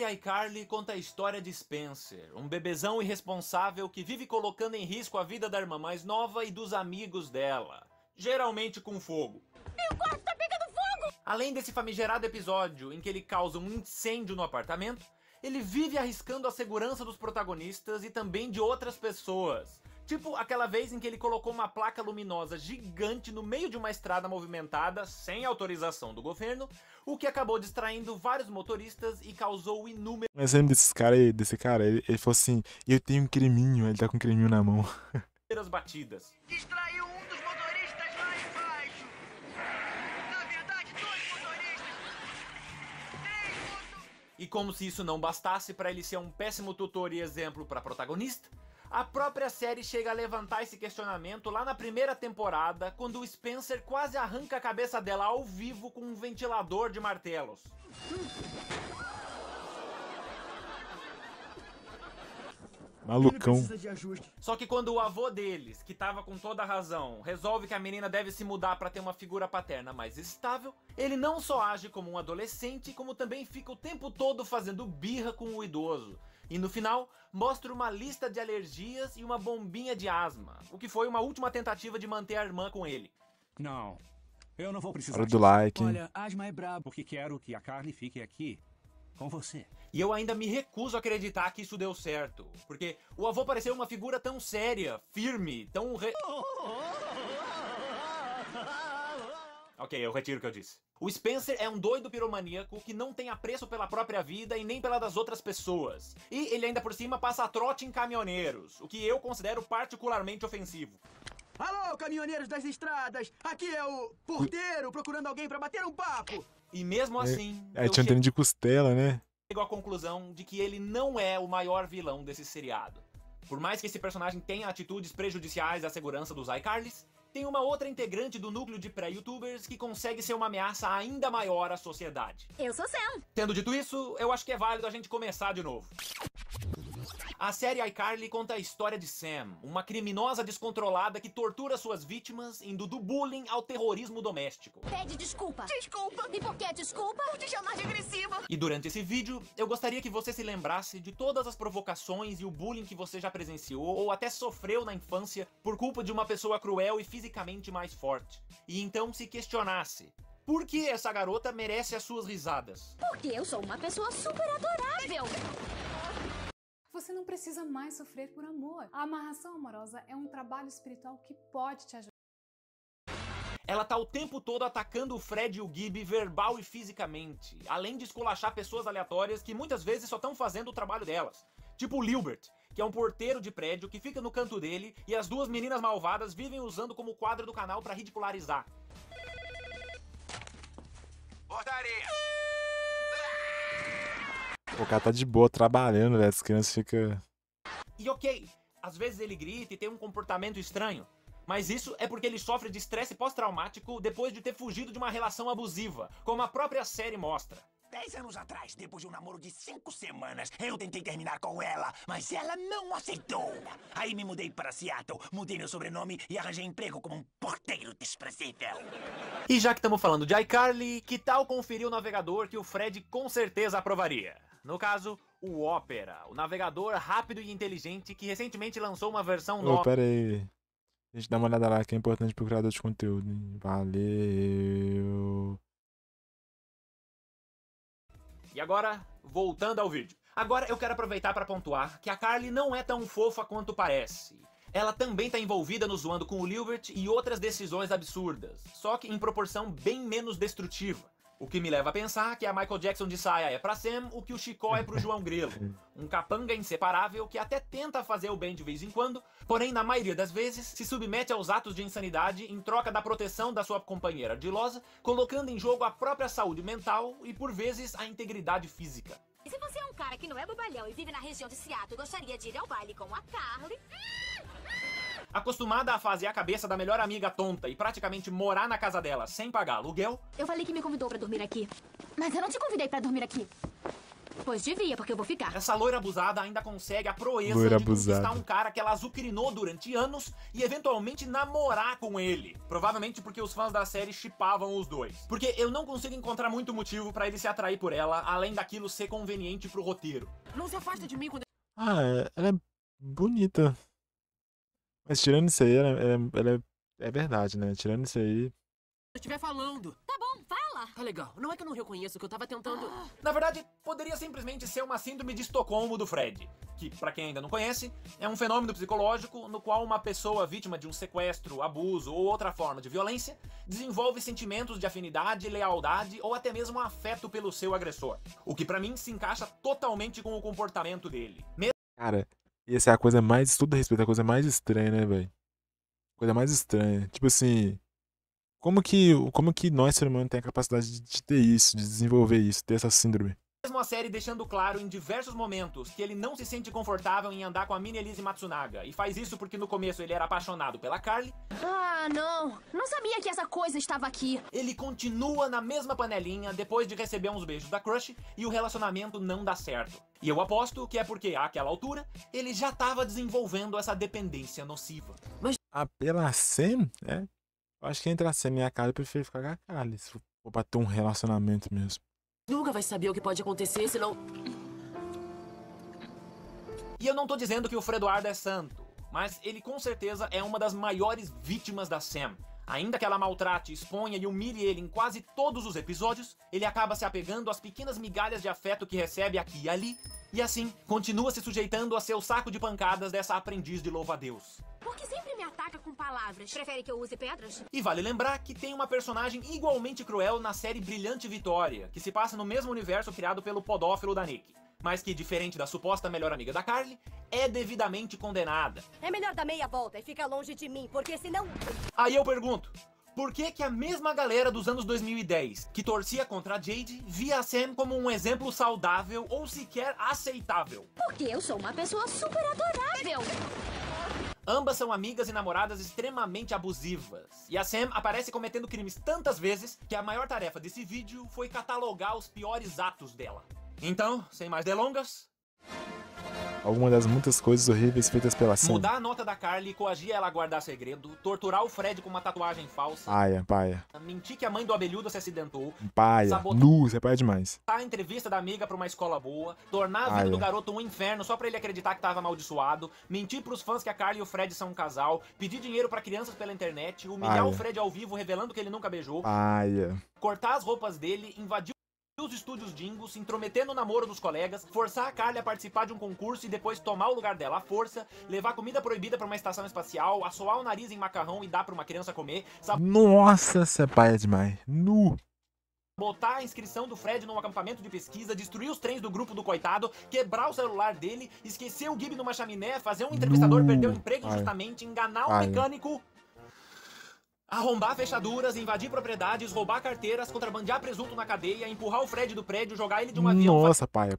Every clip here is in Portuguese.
série iCarly conta a história de Spencer, um bebezão irresponsável que vive colocando em risco a vida da irmã mais nova e dos amigos dela, geralmente com fogo. Meu quarto tá pegando fogo! Além desse famigerado episódio em que ele causa um incêndio no apartamento, ele vive arriscando a segurança dos protagonistas e também de outras pessoas. Tipo aquela vez em que ele colocou uma placa luminosa gigante no meio de uma estrada movimentada, sem autorização do governo, o que acabou distraindo vários motoristas e causou inúmeras... Mas lembra desse cara, ele falou assim, eu tenho um creminho, ele tá com um creminho na mão. batidas. Distraiu um dos motoristas lá embaixo. Na verdade, 2 motoristas. 3 motoristas. E como se isso não bastasse para ele ser um péssimo tutor e exemplo para protagonista, a própria série chega a levantar esse questionamento lá na primeira temporada, quando o Spencer quase arranca a cabeça dela ao vivo com um ventilador de martelos. Malucão. Só que quando o avô deles, que tava com toda a razão, resolve que a menina deve se mudar pra ter uma figura paterna mais estável, ele não só age como um adolescente, como também fica o tempo todo fazendo birra com o idoso. E no final, mostra uma lista de alergias e uma bombinha de asma, o que foi uma última tentativa de manter a irmã com ele. Não, eu não vou precisar Hora do disso. like, hein? Olha, asma é brabo porque quero que a Carly fique aqui com você. E eu ainda me recuso a acreditar que isso deu certo, porque o avô pareceu uma figura tão séria, firme, tão Ok, eu retiro o que eu disse. O Spencer é um doido piromaníaco que não tem apreço pela própria vida e nem pela das outras pessoas. E ele ainda por cima passa trote em caminhoneiros, o que eu considero particularmente ofensivo. Alô, caminhoneiros das estradas! Aqui é o porteiro procurando alguém pra bater um papo! E mesmo assim, Aí eu tinha um treino de costela, né? chego à conclusão de que ele não é o maior vilão desse seriado. Por mais que esse personagem tenha atitudes prejudiciais à segurança dos iCarlys, tem uma outra integrante do núcleo de pré-youtubers que consegue ser uma ameaça ainda maior à sociedade. Eu sou Sam. Tendo dito isso, eu acho que é válido a gente começar de novo. A série iCarly conta a história de Sam, uma criminosa descontrolada que tortura suas vítimas, indo do bullying ao terrorismo doméstico. Pede desculpa. Desculpa! E por que desculpa? Por te chamar de agressiva! E durante esse vídeo, eu gostaria que você se lembrasse de todas as provocações e o bullying que você já presenciou ou até sofreu na infância por culpa de uma pessoa cruel e fisicamente mais forte. E então se questionasse: por que essa garota merece as suas risadas? Porque eu sou uma pessoa super adorável. Você não precisa mais sofrer por amor. A amarração amorosa é um trabalho espiritual que pode te ajudar. Ela tá o tempo todo atacando o Fred e o Gibby verbal e fisicamente, além de esculachar pessoas aleatórias que muitas vezes só estão fazendo o trabalho delas. Tipo o Lilbert, que é um porteiro de prédio que fica no canto dele e as duas meninas malvadas vivem usando como quadro do canal pra ridicularizar. Portaria! O cara tá de boa trabalhando, velho. As crianças ficam. E ok, às vezes ele grita e tem um comportamento estranho, mas isso é porque ele sofre de estresse pós-traumático depois de ter fugido de uma relação abusiva, como a própria série mostra. 10 anos atrás, depois de um namoro de 5 semanas, eu tentei terminar com ela, mas ela não aceitou. Aí me mudei para Seattle, mudei meu sobrenome e arranjei emprego como um porteiro desprezível. E já que estamos falando de iCarly, que tal conferir o navegador que o Fred com certeza aprovaria? No caso, o Opera, o navegador rápido e inteligente que recentemente lançou uma versão Ô, nova. pera aí. A gente dá uma olhada lá que é importante pro criador de conteúdo, hein? Valeu. E agora, voltando ao vídeo. Agora eu quero aproveitar para pontuar que a Carly não é tão fofa quanto parece. Ela também tá envolvida no zoando com o Lilbert e outras decisões absurdas, só que em proporção bem menos destrutiva. O que me leva a pensar que a Michael Jackson de saia é pra Sam o que o Chicó é pro João Grilo. Um capanga inseparável que até tenta fazer o bem de vez em quando, porém na maioria das vezes se submete aos atos de insanidade em troca da proteção da sua companheira ardilosa, colocando em jogo a própria saúde mental e por vezes a integridade física. E se você é um cara que não é bobalhão e vive na região de Seattle e gostaria de ir ao baile com a Carly... Acostumada a fazer a cabeça da melhor amiga tonta e praticamente morar na casa dela sem pagar aluguel, Eu falei que me convidou pra dormir aqui. Mas eu não te convidei pra dormir aqui. Pois devia, porque eu vou ficar. Essa loira abusada ainda consegue a proeza Loira de conquistar abusada. um cara que ela azucrinou durante anos e eventualmente namorar com ele. Provavelmente porque os fãs da série shippavam os dois. Porque eu não consigo encontrar muito motivo pra ele se atrair por ela, além daquilo ser conveniente pro roteiro. Não se afasta de mim quando Ela é bonita. Mas tirando isso aí, ela é verdade, né? Tirando isso aí. eu estiver falando. Tá bom, fala. Tá legal. Não é que eu não reconheço que eu tava tentando... Na verdade, poderia simplesmente ser uma síndrome de Estocolmo do Fred, que, pra quem ainda não conhece, é um fenômeno psicológico no qual uma pessoa vítima de um sequestro, abuso ou outra forma de violência desenvolve sentimentos de afinidade, lealdade ou até mesmo afeto pelo seu agressor. O que pra mim se encaixa totalmente com o comportamento dele. Cara, essa é a coisa mais. Tudo a respeito, a coisa mais estranha, né, velho? Coisa mais estranha. Tipo assim. Como que nós, ser humano, tem a capacidade de ter isso, de desenvolver isso, ter essa síndrome? Mesmo a série deixando claro em diversos momentos que ele não se sente confortável em andar com a mini Elise Matsunaga, e faz isso porque no começo ele era apaixonado pela Carly, Ah, não. Não sabia que essa coisa estava aqui. ele continua na mesma panelinha depois de receber uns beijos da crush e o relacionamento não dá certo. E eu aposto que é porque, àquela altura, ele já tava desenvolvendo essa dependência nociva. Ah, pela Sam? É. Eu acho que entre a Sam e a Carly, eu prefiro ficar com a Carly, se for pra ter um relacionamento mesmo. Nunca vai saber o que pode acontecer, senão... E eu não tô dizendo que o Fredoardo é santo, mas ele com certeza é uma das maiores vítimas da Sam. Ainda que ela maltrate, exponha e humilhe ele em quase todos os episódios, ele acaba se apegando às pequenas migalhas de afeto que recebe aqui e ali, e assim, continua se sujeitando a seu saco de pancadas dessa aprendiz de louva-a-Deus. Porque sempre me ataca com palavras. Prefere que eu use pedras? E vale lembrar que tem uma personagem igualmente cruel na série Brilhante Vitória, que se passa no mesmo universo criado pelo podófilo da Nick, mas que, diferente da suposta melhor amiga da Carly, é devidamente condenada. É melhor dar meia volta e ficar longe de mim, porque senão... Aí eu pergunto, por que a mesma galera dos anos 2010, que torcia contra a Jade, via a Sam como um exemplo saudável ou sequer aceitável? Porque eu sou uma pessoa super adorável. Ambas são amigas e namoradas extremamente abusivas, e a Sam aparece cometendo crimes tantas vezes que a maior tarefa desse vídeo foi catalogar os piores atos dela. Então, sem mais delongas, Alguma das muitas coisas horríveis feitas pela Sam. mudar a nota da Carly, coagir ela a guardar segredo, torturar o Fred com uma tatuagem falsa, Paia. mentir que a mãe do abelhudo se acidentou, Paia. Sabotar. Você é paia demais. dar a entrevista da amiga pra uma escola boa, tornar a vida Ai, do é. garoto um inferno só pra ele acreditar que tava amaldiçoado, mentir pros fãs que a Carly e o Fred são um casal, pedir dinheiro pra crianças pela internet, humilhar Ai, o é. Fred ao vivo revelando que ele nunca beijou, Paia. cortar as roupas dele, invadir os estúdios Dingo, se intrometer no namoro dos colegas, forçar a Carly a participar de um concurso e depois tomar o lugar dela à força, levar comida proibida pra uma estação espacial, assoar o nariz em macarrão e dar pra uma criança comer, Nossa, você é paia demais. Nu. botar a inscrição do Fred num acampamento de pesquisa, destruir os trens do grupo do coitado, quebrar o celular dele, esquecer o Gibi numa chaminé, fazer um entrevistador perder o emprego Ai. injustamente, enganar um Ai. mecânico, arrombar fechaduras, invadir propriedades, roubar carteiras, contrabandear presunto na cadeia, empurrar o Fred do prédio, jogar ele de um avião, Nossa, paia.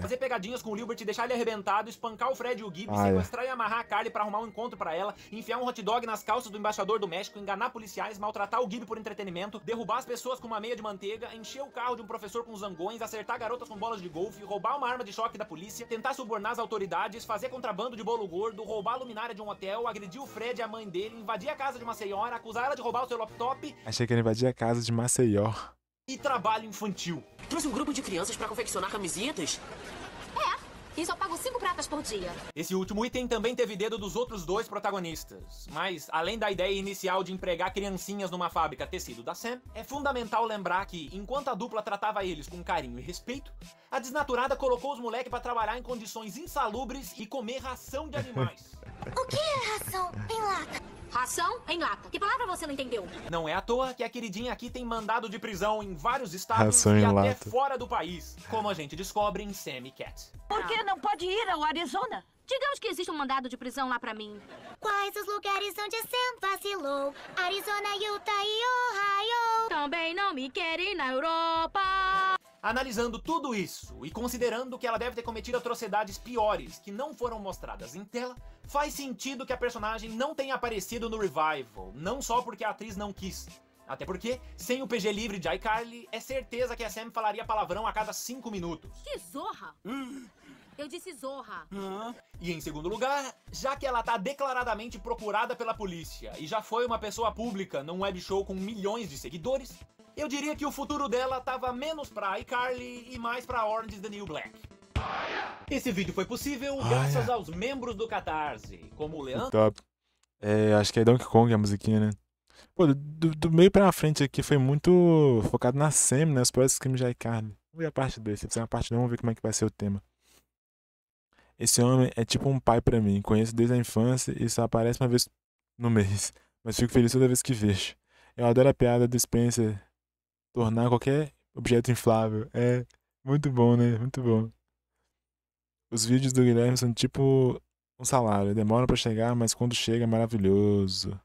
fazer pegadinhas com o Gilbert, deixar ele arrebentado, espancar o Fred e o Gibi, Ai. sequestrar e amarrar a Carly pra arrumar um encontro pra ela, enfiar um hot dog nas calças do embaixador do México, enganar policiais, maltratar o Gibi por entretenimento, derrubar as pessoas com uma meia de manteiga, encher o carro de um professor com zangões, acertar garotas com bolas de golfe, roubar uma arma de choque da polícia, tentar subornar as autoridades, fazer contrabando de bolo gordo, roubar a luminária de um hotel, agredir o Fred e a mãe dele, invadir a casa de uma senhora, acusar ela de roubar o seu laptop Achei que ele invadia a casa de Maceió. e trabalho infantil. Trouxe um grupo de crianças pra confeccionar camisetas? E só pago 5 pratas por dia. Esse último item também teve dedo dos outros dois protagonistas, mas além da ideia inicial de empregar criancinhas numa fábrica ter sido da Sam, é fundamental lembrar que, enquanto a dupla tratava eles com carinho e respeito, a desnaturada colocou os moleques pra trabalhar em condições insalubres e comer ração de animais. O que é ração em lata? Ração em lata. Que palavra você não entendeu? Não é à toa que a queridinha aqui tem mandado de prisão em vários estados Ração e em até lata. fora do país, como a gente descobre em Sam e Cat. Por que não pode ir ao Arizona? Digamos que existe um mandado de prisão lá pra mim. Quais os lugares onde Sam vacilou? Arizona, Utah e Ohio. Também não me querem na Europa. Analisando tudo isso e considerando que ela deve ter cometido atrocidades piores que não foram mostradas em tela, faz sentido que a personagem não tenha aparecido no revival, não só porque a atriz não quis, Até porque, sem o PG livre de iCarly, é certeza que a Sam falaria palavrão a cada 5 minutos. Que zorra! Eu disse zorra. E em segundo lugar, já que ela tá declaradamente procurada pela polícia e já foi uma pessoa pública num web show com milhões de seguidores, eu diria que o futuro dela tava menos pra iCarly e mais pra Orange is the New Black. Esse vídeo foi possível graças aos membros do Catarse, como o Leandro... Top. Acho que é Donkey Kong a musiquinha, né? Pô, do meio pra frente aqui foi muito focado na Sam, né? Os próximos crimes de iCarly. Vamos ver a parte 2. Se fizer uma parte 2, vamos ver como é que vai ser o tema. Esse homem é tipo um pai pra mim. Conheço desde a infância e só aparece uma vez no mês. Mas fico feliz toda vez que vejo. Eu adoro a piada do Spencer tornar qualquer objeto inflável. É muito bom, né? Muito bom. Os vídeos do Guilherme são tipo um salário. Demora pra chegar, mas quando chega é maravilhoso.